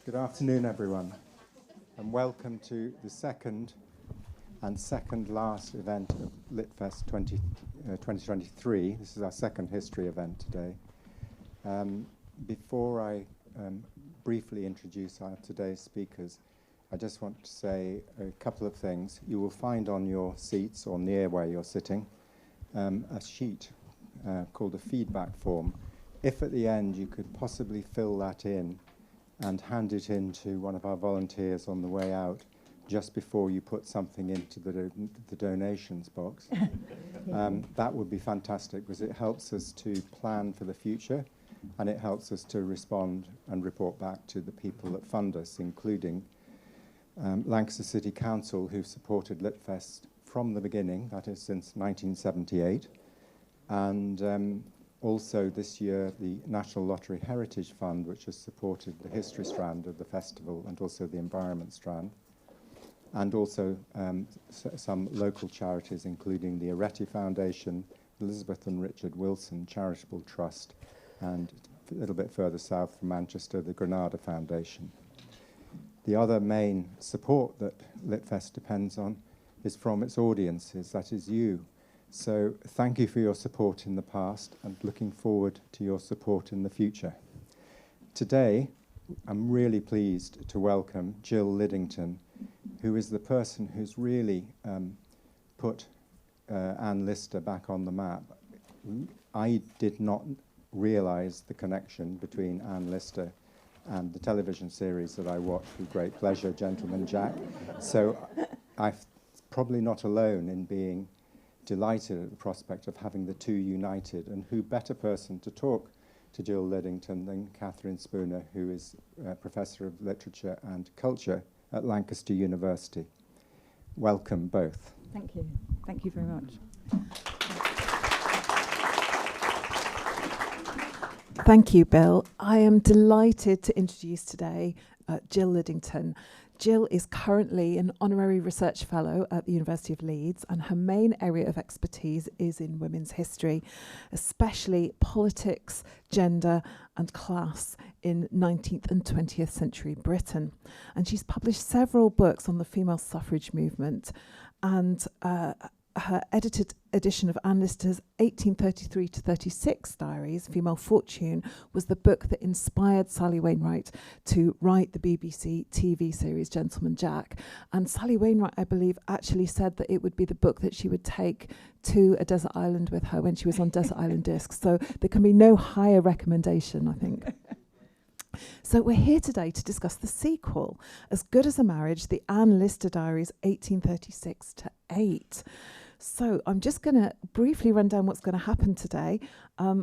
Good afternoon, everyone, and welcome to the second last event of Litfest 2023. This is our second history event today. Before I briefly introduce our today's speakers, I just want to say a couple of things. You will find on your seats or near where you're sitting a sheet called a feedback form. If at the end you could possibly fill that in and hand it in to one of our volunteers on the way out just before you put something into the donations box, that would be fantastic, because it helps us to plan for the future and it helps us to respond and report back to the people that fund us, including Lancaster City Council, who supported Litfest from the beginning, that is since 1978, and also this year the National Lottery Heritage Fund, which has supported the history strand of the festival and also the environment strand, and also some local charities, including the Areti Foundation, Elizabeth and Richard Wilson Charitable Trust, and a little bit further south from Manchester, the Granada Foundation. The other main support that Litfest depends on is from its audiences, that is you. So thank you for your support in the past and looking forward to your support in the future. Today, I'm really pleased to welcome Jill Liddington, who is the person who's really put Anne Lister back on the map. I did not realise the connection between Anne Lister and the television series that I watched with great pleasure, Gentleman Jack. So I'm probably not alone in being delighted at the prospect of having the two united, and who better person to talk to Jill Liddington than Catherine Spooner, who is Professor of Literature and Culture at Lancaster University. Welcome both. Thank you. Thank you very much. Thank you, Bill. I am delighted to introduce today Jill Liddington. Jill is currently an honorary research fellow at the University of Leeds, and her main area of expertise is in women's history, especially politics, gender and class in 19th and 20th century Britain. And she's published several books on the female suffrage movement, and her edited edition of Anne Lister's 1833 to 36 diaries, Female Fortune, was the book that inspired Sally Wainwright to write the BBC TV series Gentleman Jack. And Sally Wainwright, I believe, actually said that it would be the book that she would take to a desert island with her when she was on Desert Island Discs. So there can be no higher recommendation, I think. So we're here today to discuss the sequel, As Good as a Marriage, the Anne Lister Diaries 1836 to 8. So I'm just going to briefly run down what's going to happen today.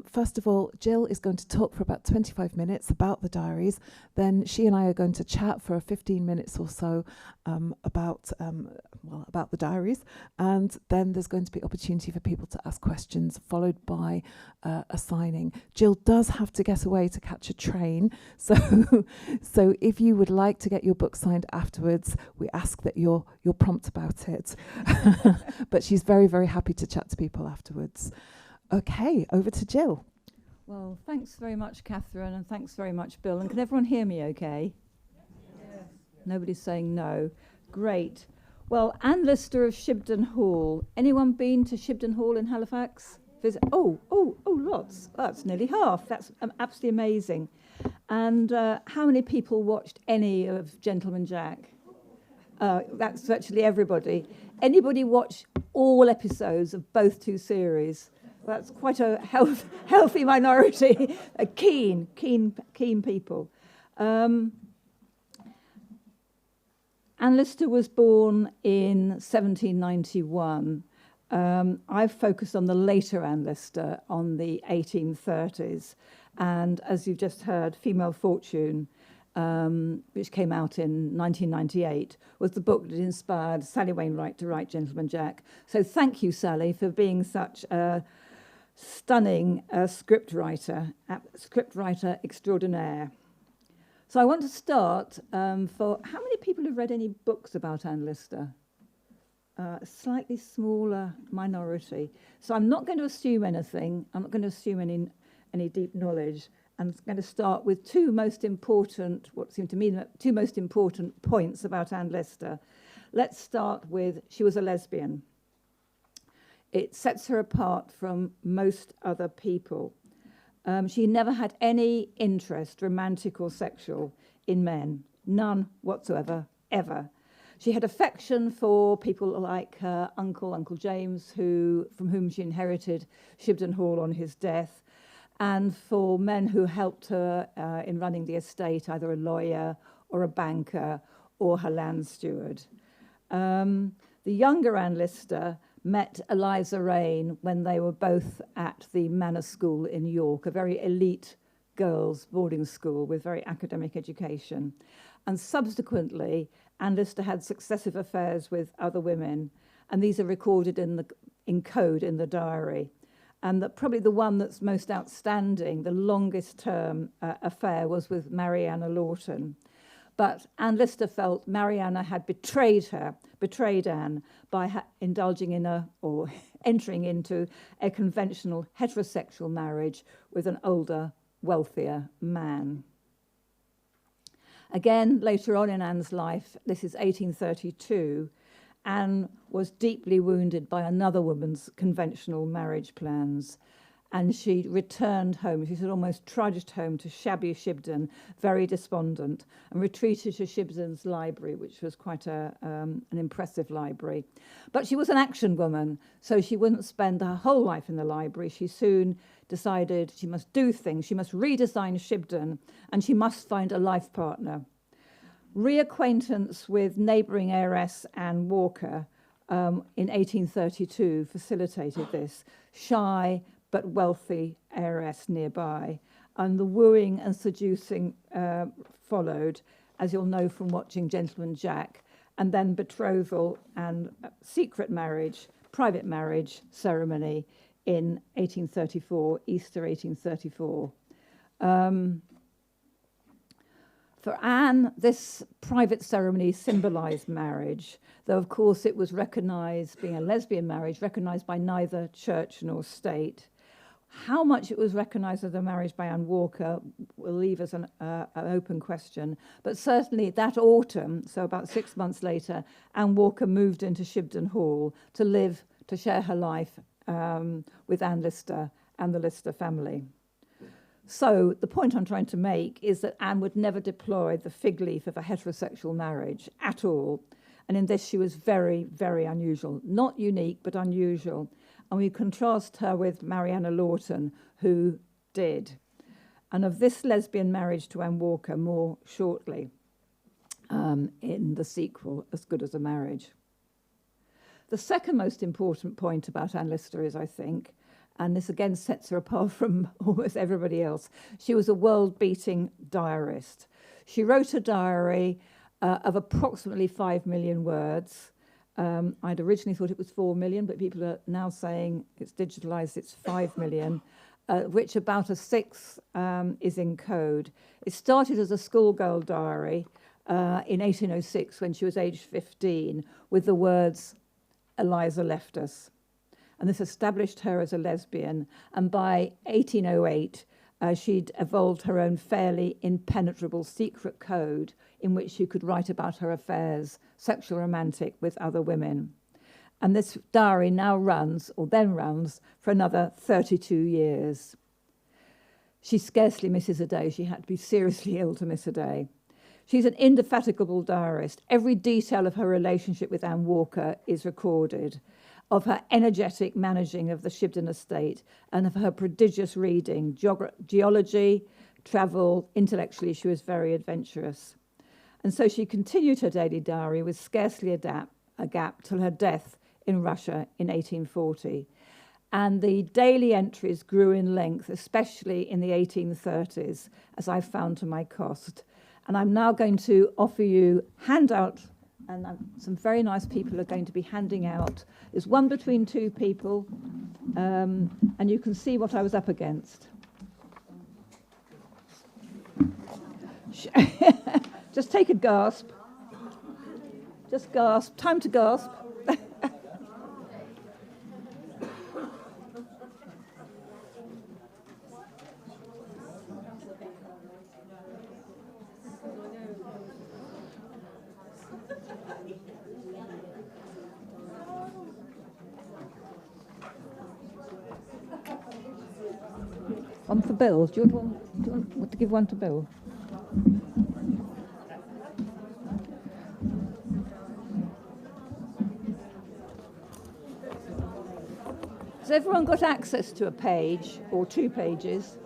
First of all, Jill is going to talk for about 25 minutes about the diaries. Then she and I are going to chat for 15 minutes or so about the diaries. And then there's going to be opportunity for people to ask questions, followed by a signing. Jill does have to get away to catch a train. So if you would like to get your book signed afterwards, we ask that you're prompt about it. But she's very, very happy to chat to people afterwards. Okay, over to Jill. Well, thanks very much, Catherine, and thanks very much, Bill. And can everyone hear me okay? Yes. Nobody's saying no. Great. Well, Anne Lister of Shibden Hall. Anyone been to Shibden Hall in Halifax? Oh, lots. That's nearly half. That's absolutely amazing. And how many people watched any of Gentleman Jack? That's virtually everybody. Anybody watch all episodes of both two series? That's quite a healthy minority. Keen people. Anne Lister was born in 1791. I've focused on the later Anne Lister, on the 1830s. And as you've just heard, Female Fortune, which came out in 1998, was the book that inspired Sally Wainwright to write Gentleman Jack. So thank you, Sally, for being such a stunning script writer extraordinaire. So I want to start for how many people have read any books about Anne Lister? A slightly smaller minority. So I'm not going to assume anything. I'm not going to assume any deep knowledge. I'm going to start with what seem to me the two most important points about Anne Lister. Let's start with she was a lesbian. It sets her apart from most other people. She never had any interest, romantic or sexual, in men. None whatsoever, ever. She had affection for people like her Uncle James, from whom she inherited Shibden Hall on his death, and for men who helped her in running the estate, either a lawyer or a banker or her land steward. The younger Anne Lister met Eliza Raine when they were both at the Manor School in York, a very elite girls' boarding school with very academic education. And subsequently, Anne Lister had successive affairs with other women, and these are recorded in code in the diary. And probably the one that's most outstanding, the longest term affair, was with Mariana Lawton. But Anne Lister felt Mariana had betrayed Anne by indulging in or entering into a conventional heterosexual marriage with an older, wealthier man. Again, later on in Anne's life, this is 1832, Anne was deeply wounded by another woman's conventional marriage plans, and she returned home. She had almost trudged home to shabby Shibden, very despondent, and retreated to Shibden's library, which was quite an impressive library. But she was an action woman, so she wouldn't spend her whole life in the library. She soon decided she must do things. She must redesign Shibden, and she must find a life partner. Reacquaintance with neighbouring heiress Anne Walker in 1832 facilitated this. Shy but wealthy heiress nearby. And the wooing and seducing followed, as you'll know from watching Gentleman Jack, and then betrothal and secret marriage, private marriage ceremony in 1834, Easter 1834. For Anne, this private ceremony symbolised marriage, though of course it was recognised, being a lesbian marriage, recognised by neither church nor state. How much it was recognised as a marriage by Anne Walker will leave us an open question. But certainly that autumn, so about 6 months later, Anne Walker moved into Shibden Hall to share her life with Anne Lister and the Lister family. So the point I'm trying to make is that Anne would never deploy the fig leaf of a heterosexual marriage at all. And in this, she was very, very unusual. Not unique, but unusual. And we contrast her with Mariana Lawton, who did. And of this lesbian marriage to Anne Walker, more shortly in the sequel, As Good as a Marriage. The second most important point about Anne Lister is, I think, and this again sets her apart from almost everybody else, she was a world-beating diarist. She wrote a diary of approximately 5 million words. I'd originally thought it was 4 million, but people are now saying it's digitalised, it's 5 million, which about a sixth is in code. It started as a schoolgirl diary in 1806 when she was aged 15 with the words, "Eliza left us." And this established her as a lesbian. And by 1808, she'd evolved her own fairly impenetrable secret code in which she could write about her affairs, sexual romantic, with other women. And this diary now runs for another 32 years. She scarcely misses a day. She had to be seriously ill to miss a day. She's an indefatigable diarist. Every detail of her relationship with Anne Walker is recorded, of her energetic managing of the Shibden estate, and of her prodigious reading, geology, travel. Intellectually, she was very adventurous. And so she continued her daily diary with scarcely a gap till her death in Russia in 1840. And the daily entries grew in length, especially in the 1830s, as I found to my cost. And I'm now going to offer you handout, and some very nice people are going to be handing out. There's one between two people, and you can see what I was up against. Just take a gasp. Just gasp. Time to gasp. One for Bill. Do you want to give one to Bill? Has everyone got access to a page or 2 pages?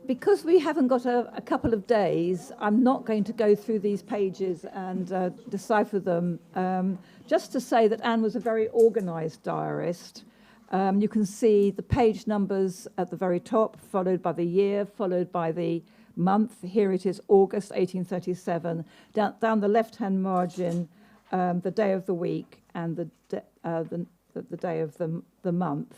Because we haven't got a couple of days, I'm not going to go through these pages and decipher them. Just to say that Anne was a very organised diarist. You can see the page numbers at the very top, followed by the year, followed by the month. Here it is, August 1837. Down the left-hand margin, the day of the week and the day of the month.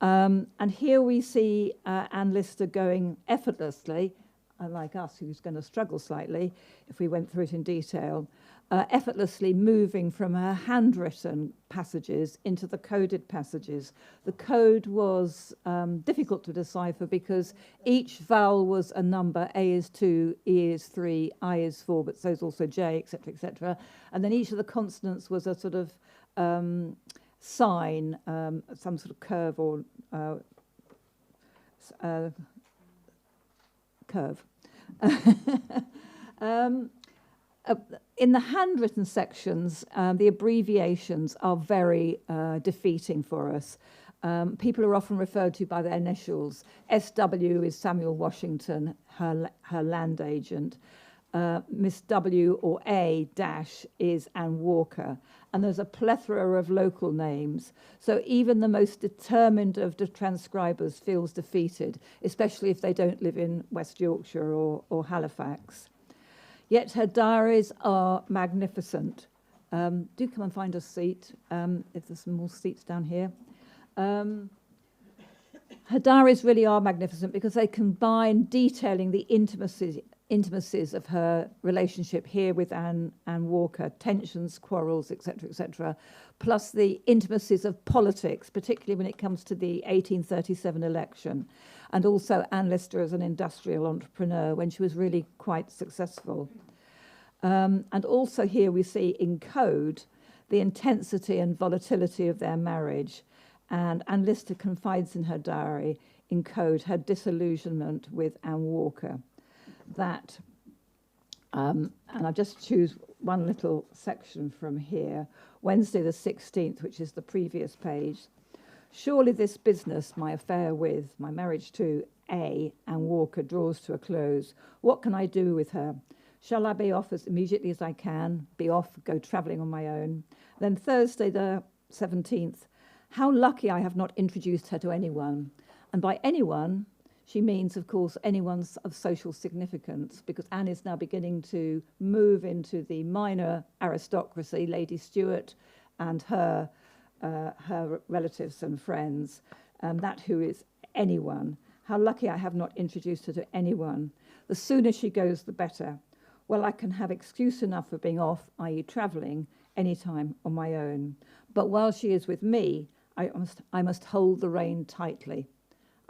And here we see Anne Lister going effortlessly, unlike us, who's going to struggle slightly if we went through it in detail, effortlessly moving from her handwritten passages into the coded passages. The code was difficult to decipher because each vowel was a number. A is 2, E is 3, I is 4, but so is also J, etc., etc. And then each of the consonants was a sort of sign, some sort of curve or curve. In the handwritten sections, the abbreviations are very defeating for us. People are often referred to by their initials. SW is Samuel Washington, her land agent. Miss W or A dash is Anne Walker. And there's a plethora of local names. So even the most determined of the transcribers feels defeated, especially if they don't live in West Yorkshire or Halifax. Yet her diaries are magnificent. Do come and find a seat, if there's some more seats down here. Her diaries really are magnificent because they combine detailing the intimacies of her relationship here with Anne Walker, tensions, quarrels, etc., etc., plus the intimacies of politics, particularly when it comes to the 1837 election, and also Anne Lister as an industrial entrepreneur when she was really quite successful. And also here we see in code the intensity and volatility of their marriage, and Anne Lister confides in her diary in code her disillusionment with Anne Walker. That, and I'll just choose one little section from here. Wednesday the 16th, which is the previous page. Surely this business, my affair with, my marriage to A, Anne Walker, draws to a close. What can I do with her? Shall I be off as immediately as I can? Be off, go travelling on my own. Then Thursday the 17th. How lucky I have not introduced her to anyone. And by anyone, she means, of course, anyone of social significance, because Anne is now beginning to move into the minor aristocracy, Lady Stuart and her relatives and friends, that who is anyone. How lucky I have not introduced her to anyone. The sooner she goes, the better. Well, I can have excuse enough for being off, i.e. travelling, any time on my own. But while she is with me, I must hold the rein tightly.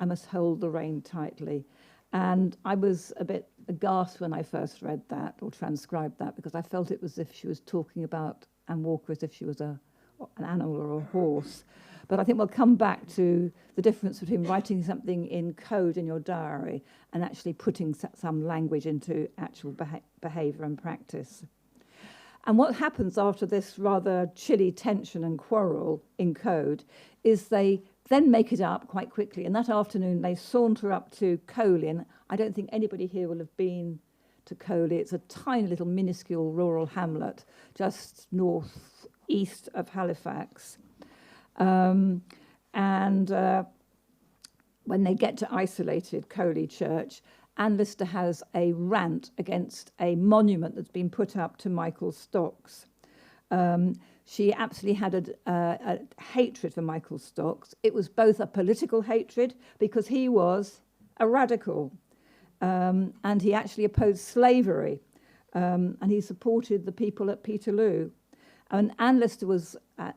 I must hold the rein tightly. And I was a bit aghast when I first read that or transcribed that, because I felt it was as if she was talking about Anne Walker as if she was an animal or a horse. But I think we'll come back to the difference between writing something in code in your diary and actually putting some language into actual behaviour and practice. And what happens after this rather chilly tension and quarrel in code is they then make it up quite quickly. And that afternoon, they saunter up to Coley. And I don't think anybody here will have been to Coley. It's a tiny little minuscule rural hamlet just north-east of Halifax. And when they get to isolated Coley Church, Anne Lister has a rant against a monument that's been put up to Michael Stocks. She absolutely had a hatred for Michael Stocks. It was both a political hatred, because he was a radical, and he actually opposed slavery, and he supported the people at Peterloo. And Anne Lister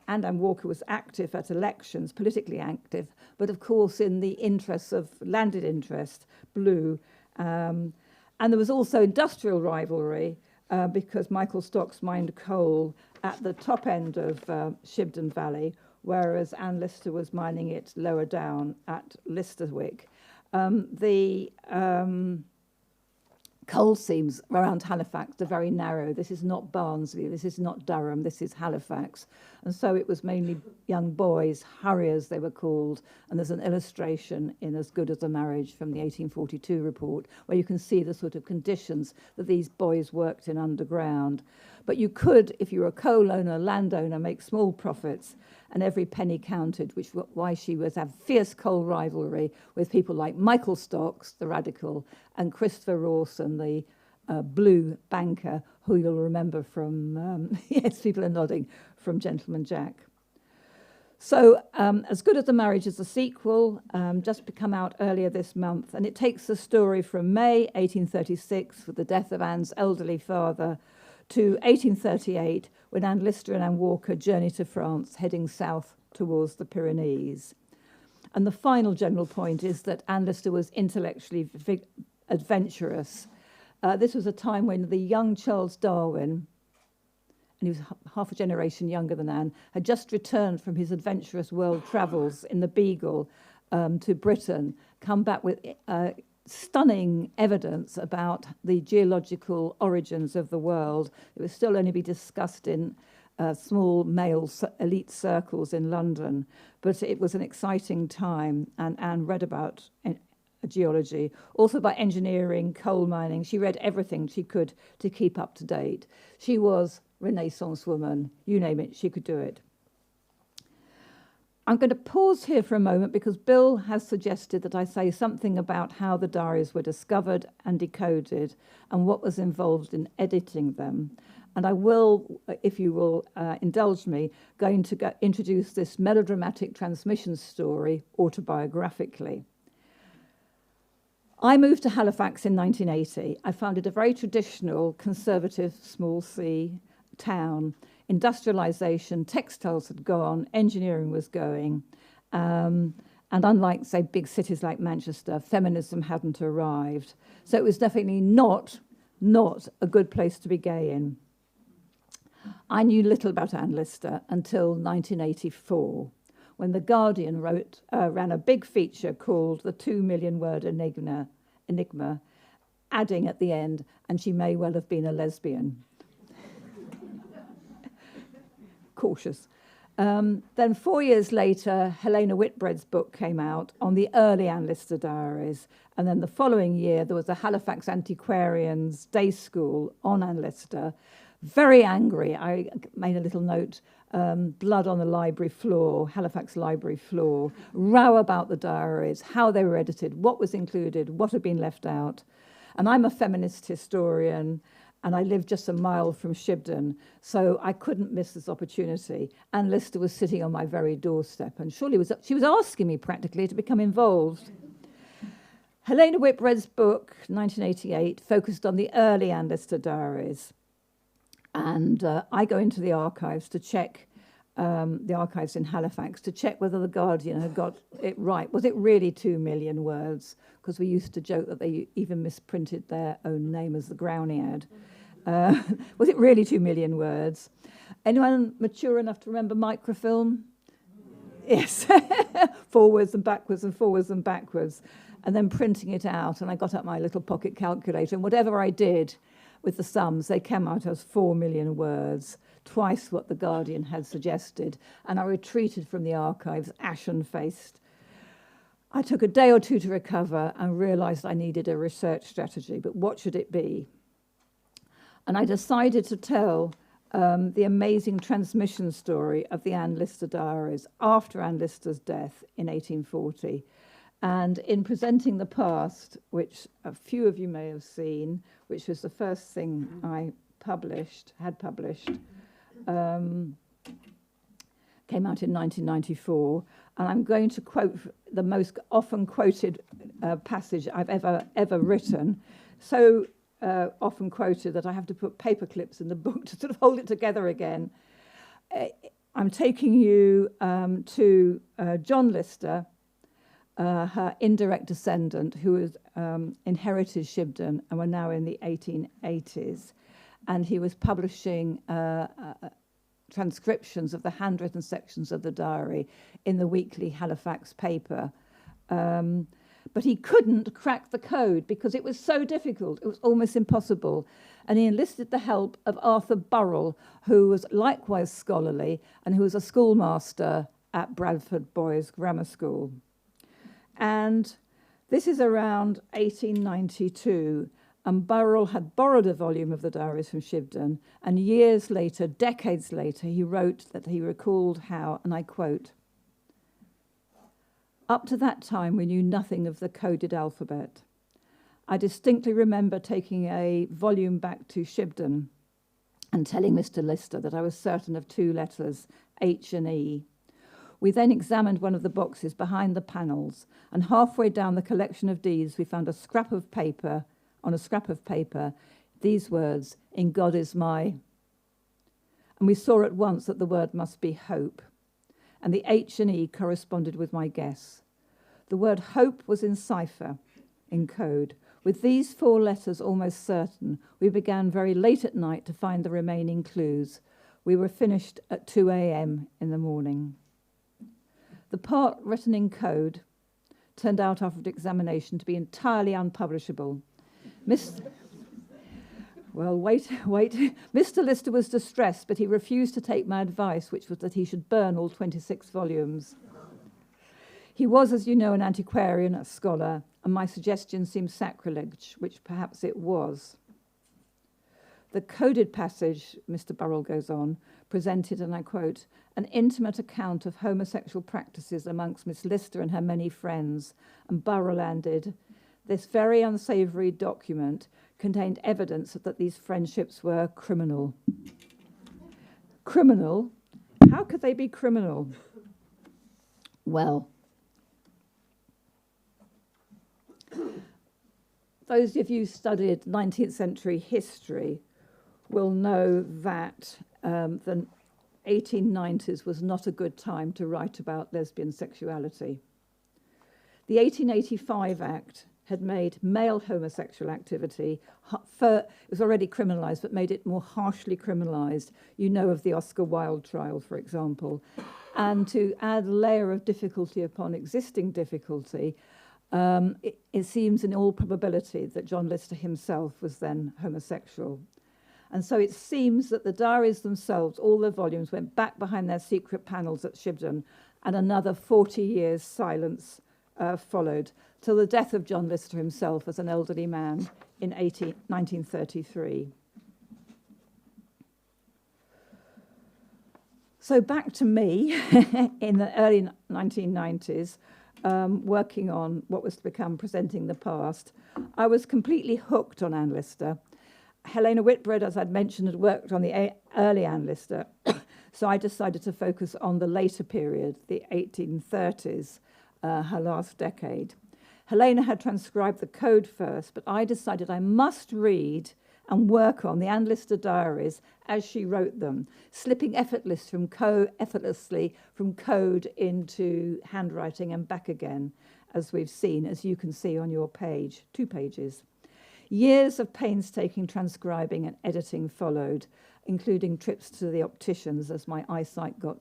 and Anne Walker was active at elections, politically active, but of course in the interests of landed interest, blue. And there was also industrial rivalry. because Michael Stocks mined coal at the top end of Shibden Valley, whereas Anne Lister was mining it lower down at Listerwick. The coal seams around Halifax are very narrow. This is not Barnsley, this is not Durham, this is Halifax. And so it was mainly young boys, harriers they were called, and there's an illustration in As Good as a Marriage from the 1842 report, where you can see the sort of conditions that these boys worked in underground. But you could, if you were a coal owner, landowner, make small profits, and every penny counted, which was why she was have fierce coal rivalry with people like Michael Stocks, the radical, and Christopher Rawson, the blue banker, who you'll remember from, yes, people are nodding, from Gentleman Jack. So As Good as a Marriage is a sequel, just come out earlier this month, and it takes the story from May 1836, with the death of Anne's elderly father, to 1838, when Anne Lister and Anne Walker journey to France, heading south towards the Pyrenees. And the final general point is that Anne Lister was intellectually adventurous. This was a time when the young Charles Darwin, and he was half a generation younger than Anne, had just returned from his adventurous world travels in the Beagle to Britain, come back with stunning evidence about the geological origins of the world. It would still only be discussed in small male elite circles in London, but it was an exciting time, and Anne read about geology, also about engineering, coal mining. She read everything she could to keep up to date. She was Renaissance woman, you name it, she could do it. I'm going to pause here for a moment because Bill has suggested that I say something about how the diaries were discovered and decoded and what was involved in editing them. And I will, if you will indulge me, going to introduce this melodramatic transmission story autobiographically. I moved to Halifax in 1980. I found it a very traditional, conservative, small C town. Industrialisation, textiles had gone, engineering was going. And unlike, say, big cities like Manchester, feminism hadn't arrived. So it was definitely not a good place to be gay in. I knew little about Anne Lister until 1984, when The Guardian ran a big feature called The 2 Million Word Enigma, adding at the end, and she may well have been a lesbian. Cautious. Then 4 years later, Helena Whitbread's book came out on the early Anne Lister diaries. And then the following year, there was a Halifax Antiquarians Day School on Anne Lister. Very angry. I made a little note, blood on the library floor, Halifax library floor, row about the diaries, how they were edited, what was included, what had been left out. And I'm a feminist historian, and I lived just a mile from Shibden, so I couldn't miss this opportunity. Anne Lister was sitting on my very doorstep, and surely she was asking me practically to become involved. Helena Whitbread's book, 1988, focused on the early Anne Lister diaries. And I go into the archives to check, the archives in Halifax, to check whether The Guardian had got it right. Was it really 2 million words? Because we used to joke that they even misprinted their own name as the Growniad. Was it really 2 million words? Anyone mature enough to remember microfilm? Yes. Forwards and backwards and forwards and backwards. And then printing it out. And I got out my little pocket calculator. And whatever I did with the sums, they came out as 4 million words, twice what The Guardian had suggested. And I retreated from the archives, ashen-faced. I took a day or two to recover and realised I needed a research strategy, but what should it be? And I decided to tell the amazing transmission story of the Anne Lister diaries after Anne Lister's death in 1840. And in presenting the past, which a few of you may have seen, which was the first thing I had published, came out in 1994, and I'm going to quote the most often quoted passage I've ever written, so often quoted that I have to put paper clips in the book to sort of hold it together again. I'm taking you to John Lister, her indirect descendant, who was inherited Shibden and were now in the 1880s. and he was publishing transcriptions of the handwritten sections of the diary in the weekly Halifax paper. But he couldn't crack the code because it was so difficult. It was almost impossible. And he enlisted the help of Arthur Burrell, who was likewise scholarly and who was a schoolmaster at Bradford Boys Grammar School. And this is around 1892, and Burrell had borrowed a volume of the diaries from Shibden, and years later, decades later, he wrote that he recalled how, and I quote, "Up to that time, we knew nothing of the coded alphabet. I distinctly remember taking a volume back to Shibden and telling Mr. Lister that I was certain of two letters, H and E. We then examined one of the boxes behind the panels, and halfway down the collection of deeds, we found on a scrap of paper, these words, 'In God is my,' and we saw at once that the word must be hope, and the H and E corresponded with my guess. The word hope was in cipher, in code. With these four letters almost certain, we began very late at night to find the remaining clues. We were finished at 2 a.m. in the morning. The part written in code turned out after examination to be entirely unpublishable. Well, wait. Mr. Lister was distressed, but he refused to take my advice, which was that he should burn all 26 volumes. He was, as you know, an antiquarian, a scholar, and my suggestion seemed sacrilege, which perhaps it was. The coded passage, Mr. Burrell goes on, presented, and I quote, an intimate account of homosexual practices amongst Miss Lister and her many friends, and Burrell added, this very unsavoury document contained evidence that these friendships were criminal. Criminal? How could they be criminal? Well, those of you who studied 19th century history will know that the 1890s was not a good time to write about lesbian sexuality. The 1885 Act had made male homosexual activity, it was already criminalised, but made it more harshly criminalised. You know of the Oscar Wilde trial, for example. And to add a layer of difficulty upon existing difficulty, it seems in all probability that John Lister himself was then homosexual. And so it seems that the diaries themselves, all the volumes, went back behind their secret panels at Shibden, and another 40 years' silence followed, till the death of John Lister himself as an elderly man in 1933. So back to me in the early 1990s, working on what was to become Presenting the Past. I was completely hooked on Anne Lister. Helena Whitbread, as I'd mentioned, had worked on the early Anne Lister, so I decided to focus on the later period, the 1830s, her last decade. Helena had transcribed the code first, but I decided I must read and work on the Anne Lister diaries as she wrote them, slipping effortlessly from code into handwriting and back again, as we've seen, as you can see on your page, 2 pages. Years of painstaking transcribing and editing followed, including trips to the opticians as my eyesight got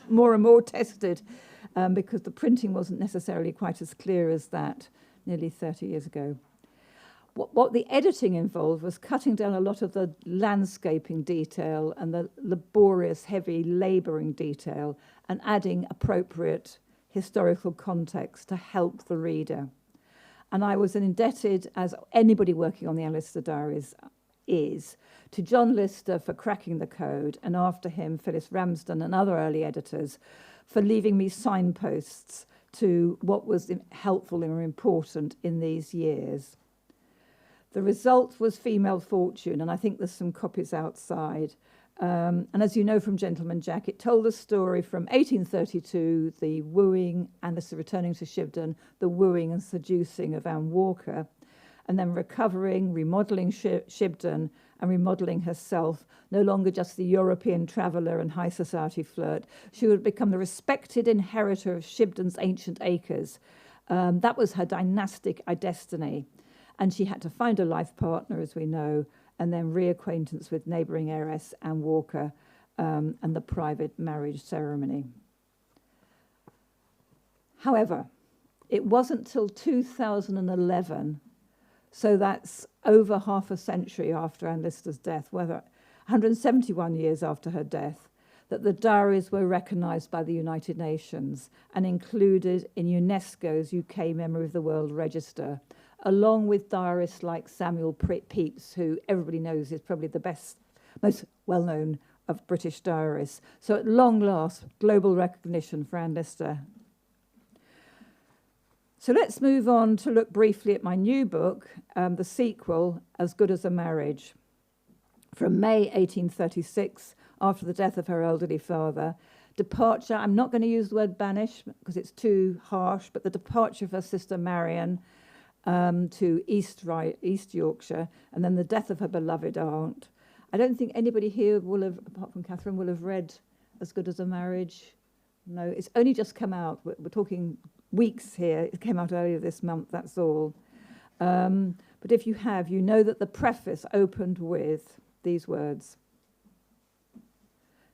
more and more tested, because the printing wasn't necessarily quite as clear as that nearly 30 years ago. What the editing involved was cutting down a lot of the landscaping detail and the laborious, heavy labouring detail and adding appropriate historical context to help the reader. And I was indebted, as anybody working on the Anne Lister diaries is, to John Lister for cracking the code, and after him, Phyllis Ramsden and other early editors for leaving me signposts to what was helpful and important in these years. The result was Female Fortune, and I think there's some copies outside. And as you know from Gentleman Jack, it told the story from 1832, the wooing, Anne Lister returning to Shibden, the wooing and seducing of Anne Walker, and then recovering, remodelling Shibden, and remodelling herself, no longer just the European traveller and high society flirt. She would become the respected inheritor of Shibden's ancient acres. That was her dynastic destiny. And she had to find a life partner, as we know, and then reacquaintance with neighbouring heiress Anne Walker, and the private marriage ceremony. However, it wasn't till 2011, so that's over half a century after Anne Lister's death, 171 years after her death, that the diaries were recognised by the United Nations and included in UNESCO's UK Memory of the World Register, along with diarists like Samuel Pepys, who everybody knows is probably the best, most well-known of British diarists. So at long last, global recognition for Anne Lister. So let's move on to look briefly at my new book, the sequel, As Good as a Marriage. From May 1836, after the death of her elderly father, departure, I'm not going to use the word banish because it's too harsh, but the departure of her sister Marion to East Yorkshire, and then the death of her beloved aunt. I don't think anybody here will have, apart from Catherine, will have read As Good as a Marriage. No, it's only just come out. We're talking weeks here. It came out earlier this month, that's all. But if you have, you know that the preface opened with these words.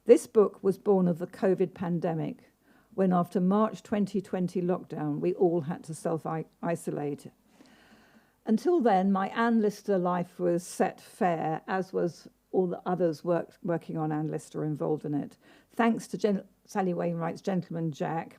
This book was born of the COVID pandemic, when after March 2020 lockdown, we all had to self-isolate. Until then, my Anne Lister life was set fair, as was all the others working on Anne Lister involved in it. Thanks to Sally Wainwright's Gentleman Jack,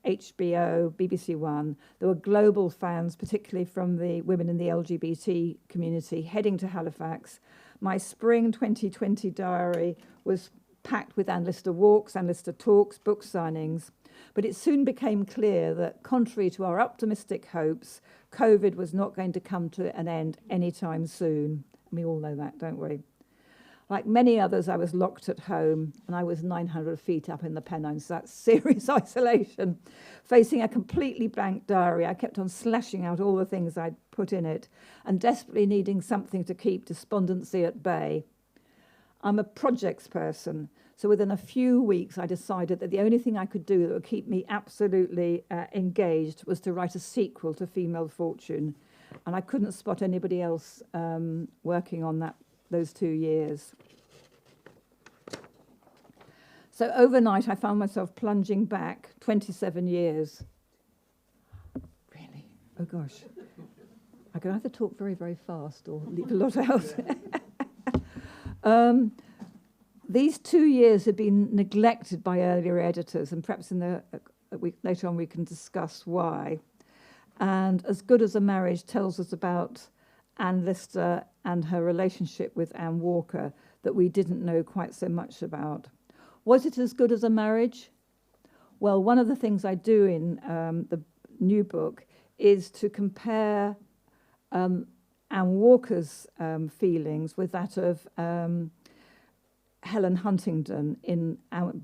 HBO, BBC One, there were global fans, particularly from the women in the LGBT community, heading to Halifax. My spring 2020 diary was packed with Anne Lister walks, Anne Lister talks, book signings. But it soon became clear that, contrary to our optimistic hopes, COVID was not going to come to an end anytime soon. We all know that, don't we? Like many others, I was locked at home, and I was 900 feet up in the Pennines, so that's serious isolation. Facing a completely blank diary, I kept on slashing out all the things I'd put in it, and desperately needing something to keep despondency at bay. I'm a projects person, so within a few weeks I decided that the only thing I could do that would keep me absolutely engaged was to write a sequel to Female Fortune, and I couldn't spot anybody else working on those 2 years. So overnight I found myself plunging back 27 years. Really? Oh gosh. I could either talk very, very fast or leave a lot out. These 2 years had been neglected by earlier editors, and perhaps later on we can discuss why. And As Good as a Marriage tells us about Anne Lister and her relationship with Anne Walker that we didn't know quite so much about. Was it as good as a marriage? Well, one of the things I do in the new book is to compare Anne Walker's feelings with that of Helen Huntingdon in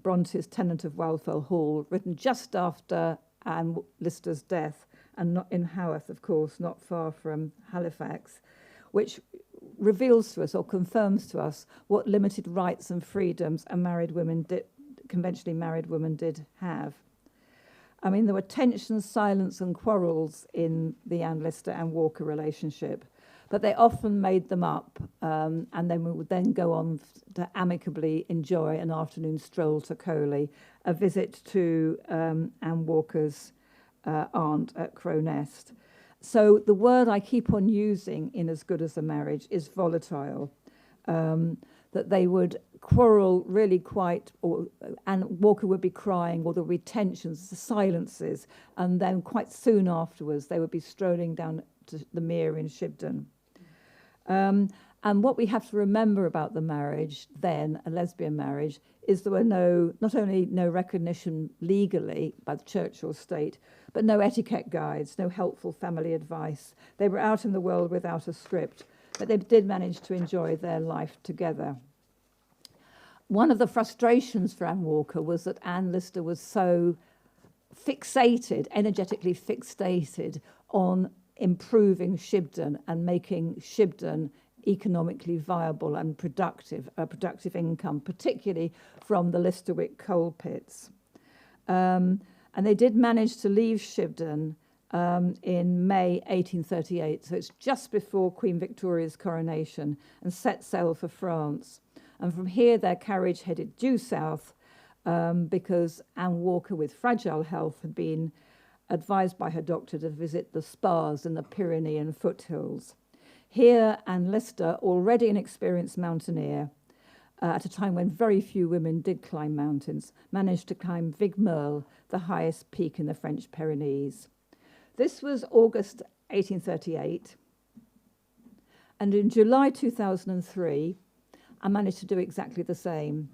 Bronte's Tenant of Wildfell Hall, written just after Anne Lister's death, and not in Haworth, of course, not far from Halifax, which reveals to us or confirms to us what limited rights and freedoms conventionally married women did have. I mean, there were tensions, silence and quarrels in the Anne Lister and Walker relationship, but they often made them up, and then we would then go on to amicably enjoy an afternoon stroll to Coley, a visit to Anne Walker's aunt at Crow Nest. So the word I keep on using in As Good as a Marriage is volatile, that they would quarrel really and Walker would be crying, or there would be tensions, silences, and then quite soon afterwards they would be strolling down to the mere in Shibden. And what we have to remember about the marriage then, a lesbian marriage, is there were not only no recognition legally by the church or state, but no etiquette guides, no helpful family advice. They were out in the world without a script, but they did manage to enjoy their life together. One of the frustrations for Anne Walker was that Anne Lister was so energetically fixated on improving Shibden and making Shibden economically viable and a productive income, particularly from the Listerwick coal pits. And they did manage to leave Shibden in May 1838. So it's just before Queen Victoria's coronation, and set sail for France. And from here, their carriage headed due south because Anne Walker, with fragile health, had been advised by her doctor to visit the spas in the Pyrenean foothills. Here, Anne Lister, already an experienced mountaineer, at a time when very few women did climb mountains, managed to climb Vigmerle, the highest peak in the French Pyrenees. This was August 1838, and in July 2003, I managed to do exactly the same.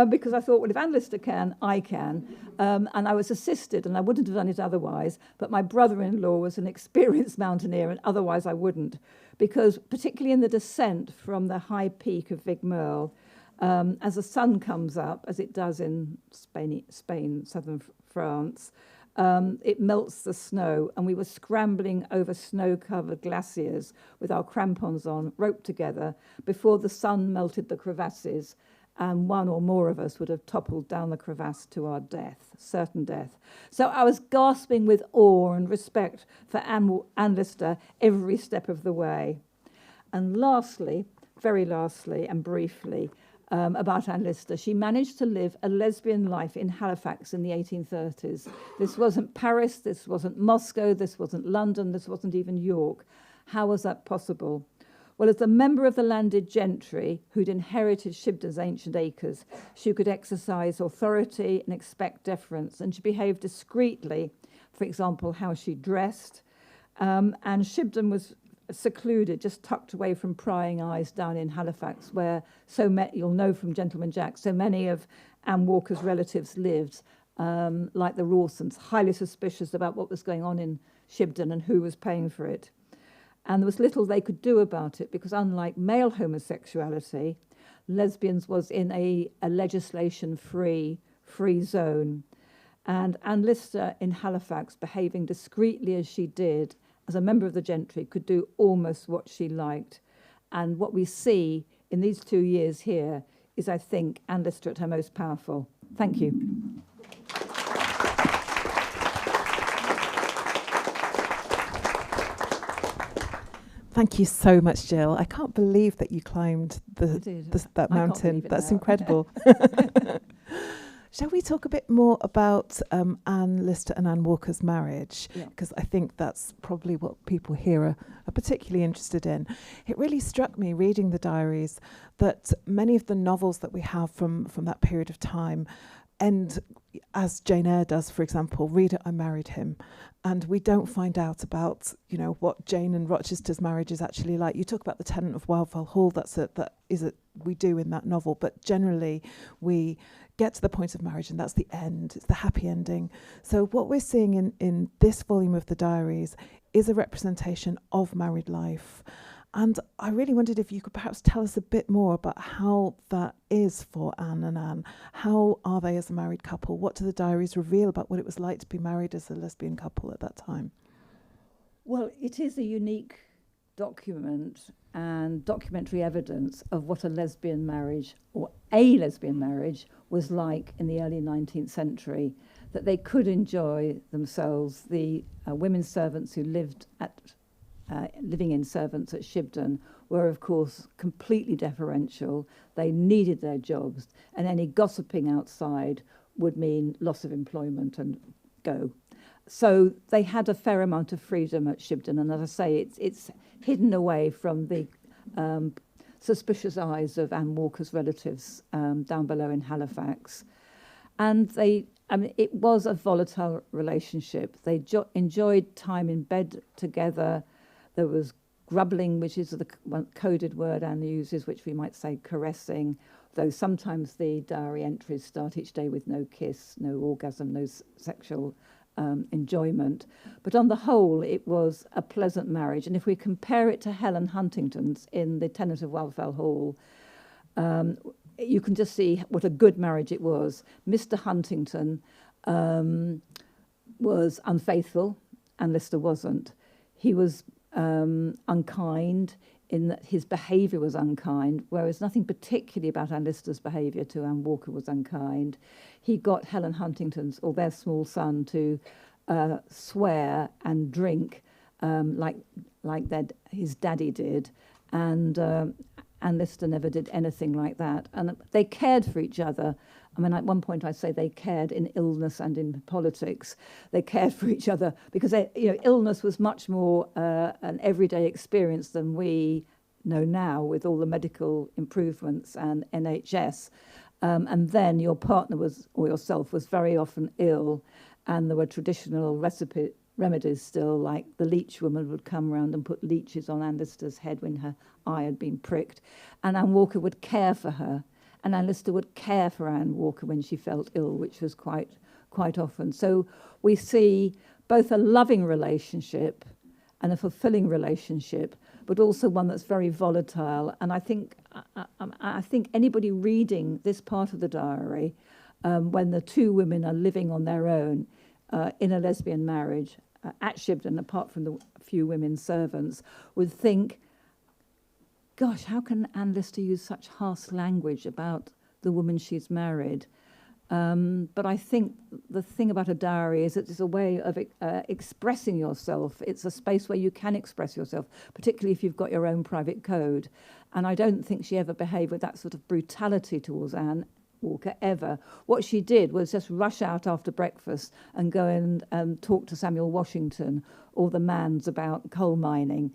Because I thought, well, if Anne Lister can, I can. And I was assisted, and I wouldn't have done it otherwise, but my brother-in-law was an experienced mountaineer, and otherwise I wouldn't. Because particularly in the descent from the high peak of Vigmerle, as the sun comes up, as it does in Spain, southern France, it melts the snow, and we were scrambling over snow-covered glaciers with our crampons on, roped together, before the sun melted the crevasses, and one or more of us would have toppled down the crevasse to our death, certain death. So I was gasping with awe and respect for Anne Lister every step of the way. And lastly, very lastly and briefly, about Anne Lister, she managed to live a lesbian life in Halifax in the 1830s. This wasn't Paris, this wasn't Moscow, this wasn't London, this wasn't even York. How was that possible? Well, as a member of the landed gentry who'd inherited Shibden's ancient acres, she could exercise authority and expect deference, and she behaved discreetly, for example, how she dressed. And Shibden was secluded, just tucked away from prying eyes down in Halifax, where you'll know from Gentleman Jack, so many of Anne Walker's relatives lived, like the Rawsons, highly suspicious about what was going on in Shibden and who was paying for it. And there was little they could do about it, because unlike male homosexuality, lesbians was in a legislation-free zone. And Anne Lister in Halifax, behaving discreetly as she did, as a member of the gentry, could do almost what she liked. And what we see in these 2 years here is, I think, Anne Lister at her most powerful. Thank you. Thank you so much, Jill. I can't believe that you climbed that mountain. That's incredible. Shall we talk a bit more about Anne Lister and Anne Walker's marriage? Because I think that's probably what people here are particularly interested in. It really struck me reading the diaries that many of the novels that we have from that period of time end, as Jane Eyre does, for example, read it, I married him. And we don't find out about, what Jane and Rochester's marriage is actually like. You talk about the tenant of Wildfell Hall, we do in that novel, but generally we get to the point of marriage and that's the end, it's the happy ending. So what we're seeing in this volume of the diaries is a representation of married life. And I really wondered if you could perhaps tell us a bit more about how that is for Anne and Anne. How are they as a married couple? What do the diaries reveal about what it was like to be married as a lesbian couple at that time? Well, it is a unique document and documentary evidence of what a lesbian marriage was like in the early 19th century, that they could enjoy themselves. The women servants who living in servants at Shibden were, of course, completely deferential. They needed their jobs, and any gossiping outside would mean loss of employment and go. So they had a fair amount of freedom at Shibden, and as I say, it's hidden away from the suspicious eyes of Anne Walker's relatives down below in Halifax. And it was a volatile relationship. They enjoyed time in bed together. There was grubbling, which is the coded word Anne uses, which we might say caressing, though sometimes the diary entries start each day with no kiss, no orgasm, no sexual enjoyment. But on the whole, it was a pleasant marriage. And if we compare it to Helen Huntington's in The Tenant of Wildfell Hall, you can just see what a good marriage it was. Mr. Huntington was unfaithful, and Lister wasn't. He was unkind in that his behaviour was unkind, whereas nothing particularly about Anne Lister's behaviour to Anne Walker was unkind. He got Helen Huntington's, or their small son, to swear and drink like his daddy did, and Lister never did anything like that. And they cared for each other. I mean, at one point I say they cared in illness and in politics. They cared for each other because illness was much more an everyday experience than we know now with all the medical improvements and NHS. And then your partner or yourself was very often ill, and there were traditional remedies still, like the leech woman would come round and put leeches on Anne Lister's head when her eye had been pricked, and Anne Walker would care for her, and Anne Lister would care for Anne Walker when she felt ill, which was quite often. So we see both a loving relationship and a fulfilling relationship, but also one that's very volatile. And I think anybody reading this part of the diary, when the two women are living on their own in a lesbian marriage at Shibden, apart from the few women servants, would think, gosh, how can Anne Lister use such harsh language about the woman she's married? But I think the thing about a diary is it's a way of expressing yourself. It's a space where you can express yourself, particularly if you've got your own private code. And I don't think she ever behaved with that sort of brutality towards Anne Walker, ever. What she did was just rush out after breakfast and go and talk to Samuel Washington or the Manns about coal mining,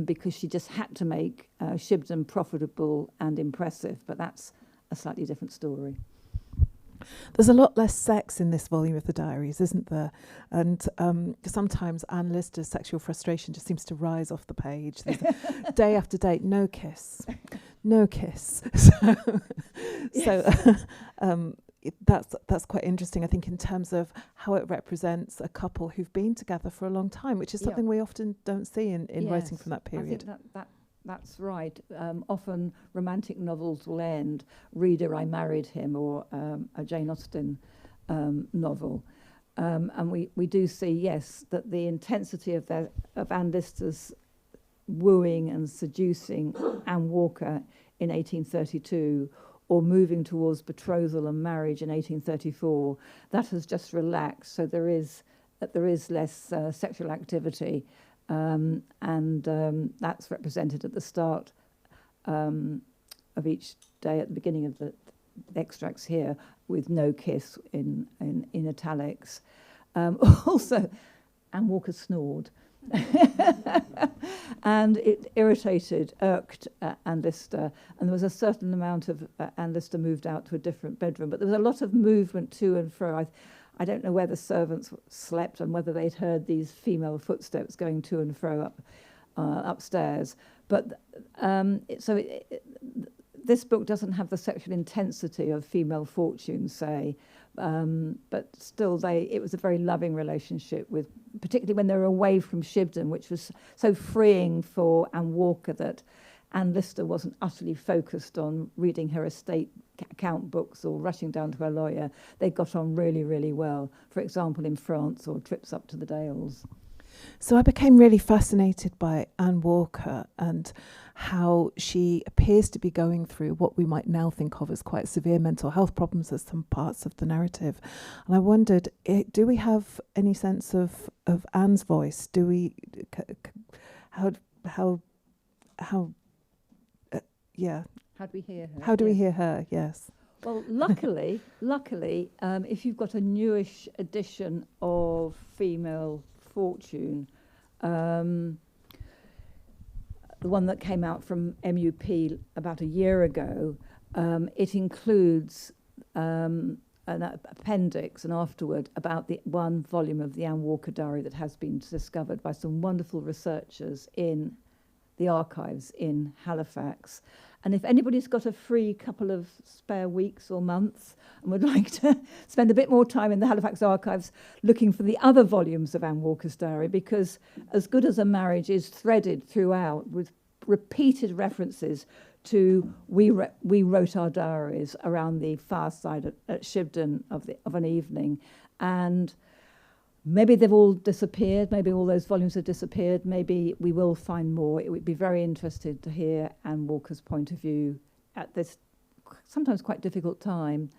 because she just had to make Shibden profitable and impressive. But that's a slightly different story. There's a lot less sex in this volume of the diaries, isn't there? And sometimes Anne Lister's sexual frustration just seems to rise off the page. Day after day, no kiss. That's quite interesting, I think, in terms of how it represents a couple who've been together for a long time, which is something we often don't see in writing from that period. I think that's right. Often romantic novels will end, Reader, I Married Him, or a Jane Austen novel. And we do see, yes, that the intensity of Anne Lister's wooing and seducing Anne Walker in 1832, or moving towards betrothal and marriage in 1834, that has just relaxed. So there is less sexual activity. And that's represented at the start of each day, at the beginning of the extracts here, with no kiss in italics. Also, Anne Walker snored. And it irked Anne Lister, and there was a certain amount of Anne Lister moved out to a different bedroom, but there was a lot of movement to and fro. I don't know where the servants slept and whether they'd heard these female footsteps going to and fro upstairs. But this book doesn't have the sexual intensity of Female Fortune, say, but still it was a very loving relationship, with particularly when they were away from Shibden, which was so freeing for Anne Walker that Anne Lister wasn't utterly focused on reading her estate account books or rushing down to her lawyer. They got on really, really well, for example, in France or trips up to the Dales. So I became really fascinated by Anne Walker and how she appears to be going through what we might now think of as quite severe mental health problems as some parts of the narrative. And I wondered, do we have any sense of Anne's voice? Do we, how How do we hear her? How do we hear her? Yes. Well, luckily, if you've got a newish edition of Female Fortune, the one that came out from MUP about a year ago, it includes an appendix and afterward about the one volume of the Anne Walker diary that has been discovered by some wonderful researchers in the archives in Halifax. And if anybody's got a free couple of spare weeks or months and would like to spend a bit more time in the Halifax archives looking for the other volumes of Anne Walker's diary, because As Good as a Marriage is threaded throughout with repeated references to we wrote our diaries around the fireside at Shibden of an evening. And maybe they've all disappeared, maybe all those volumes have disappeared, maybe we will find more. It would be very interested to hear Anne Walker's point of view at this sometimes quite difficult time.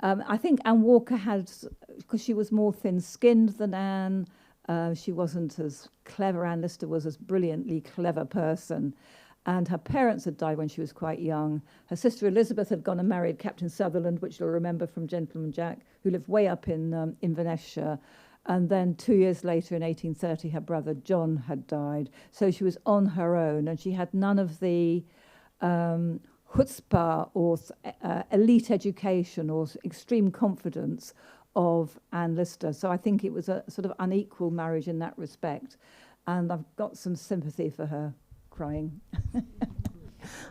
I think Anne Walker had, because she was more thin-skinned than Anne, she wasn't as clever. Anne Lister was a brilliantly clever person. And her parents had died when she was quite young. Her sister Elizabeth had gone and married Captain Sutherland, which you'll remember from Gentleman Jack, who lived way up in Inverness-shire. And then 2 years later, in 1830, her brother John had died. So she was on her own, and she had none of the chutzpah or elite education or extreme confidence of Anne Lister. So I think it was a sort of unequal marriage in that respect. And I've got some sympathy for her crying.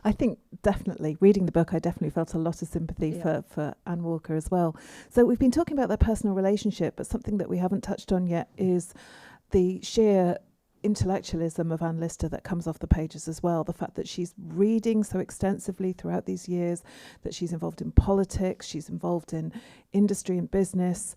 I think definitely, reading the book, I definitely felt a lot of sympathy for Anne Walker as well. So we've been talking about their personal relationship, but something that we haven't touched on yet is the sheer intellectualism of Anne Lister that comes off the pages as well. The fact that she's reading so extensively throughout these years, that she's involved in politics, she's involved in industry and business.